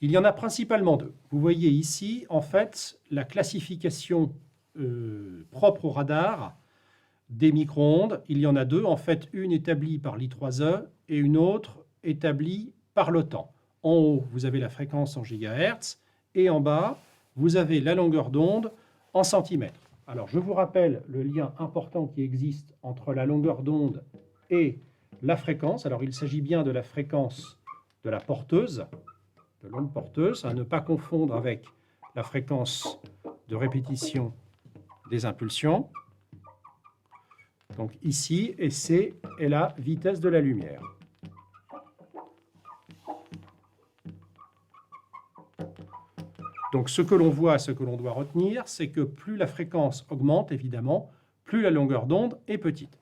Il y en a principalement deux. Vous voyez ici, en fait, la classification propre au radar des micro-ondes. Il y en a deux, en fait, une établie par l'I3E et une autre établie par l'OTAN. En haut, vous avez la fréquence en gigahertz et en bas, vous avez la longueur d'onde en centimètres. Alors, je vous rappelle le lien important qui existe entre la longueur d'onde et la fréquence. Alors, il s'agit bien de la fréquence de la porteuse, de l'onde porteuse, à ne pas confondre avec la fréquence de répétition des impulsions. Donc ici, et C est la vitesse de la lumière. Donc ce que l'on voit, ce que l'on doit retenir, c'est que plus la fréquence augmente, évidemment, plus la longueur d'onde est petite.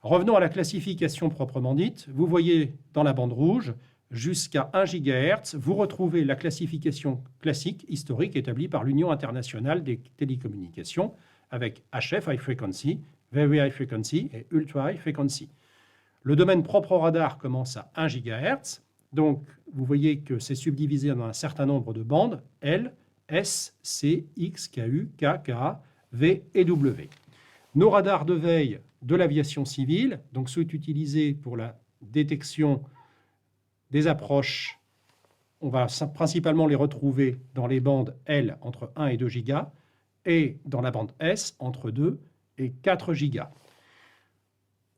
Revenons à la classification proprement dite. Vous voyez dans la bande rouge, jusqu'à 1 GHz, vous retrouvez la classification classique, historique, établie par l'Union internationale des télécommunications, avec HF, High Frequency, Very High Frequency et Ultra High Frequency. Le domaine propre au radar commence à 1 GHz, donc vous voyez que c'est subdivisé en un certain nombre de bandes, L, S, C, X, KU, K, KA, V et W. Nos radars de veille de l'aviation civile, donc ceux utilisés pour la détection des approches, on va principalement les retrouver dans les bandes L entre 1 et 2 GHz et dans la bande S entre 2 et 4 GHz.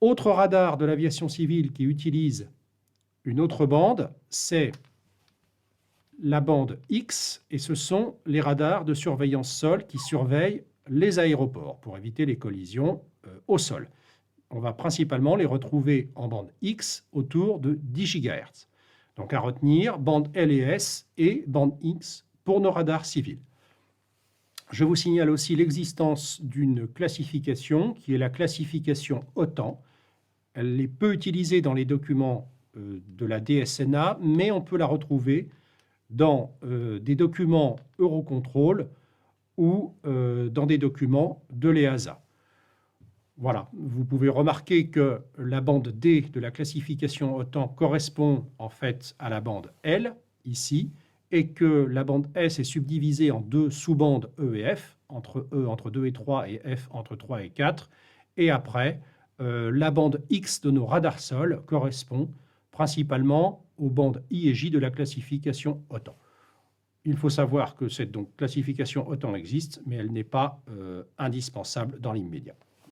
Autre radar de l'aviation civile qui utilise une autre bande, c'est la bande X, et ce sont les radars de surveillance sol qui surveillent les aéroports pour éviter les collisions au sol. On va principalement les retrouver en bande X autour de 10 GHz. Donc à retenir, bande L et S et bande X pour nos radars civils. Je vous signale aussi l'existence d'une classification qui est la classification OTAN. Elle est peu utilisée dans les documents de la DSNA, mais on peut la retrouver dans des documents Eurocontrol ou dans des documents de l'EASA. Voilà, vous pouvez remarquer que la bande D de la classification OTAN correspond en fait à la bande L, ici, et que la bande S est subdivisée en deux sous-bandes E et F, entre E entre 2 et 3 et F entre 3 et 4. Et après, la bande X de nos radars sol correspond principalement aux bandes I et J de la classification OTAN. Il faut savoir que cette classification OTAN existe, mais elle n'est pas indispensable dans l'immédiat.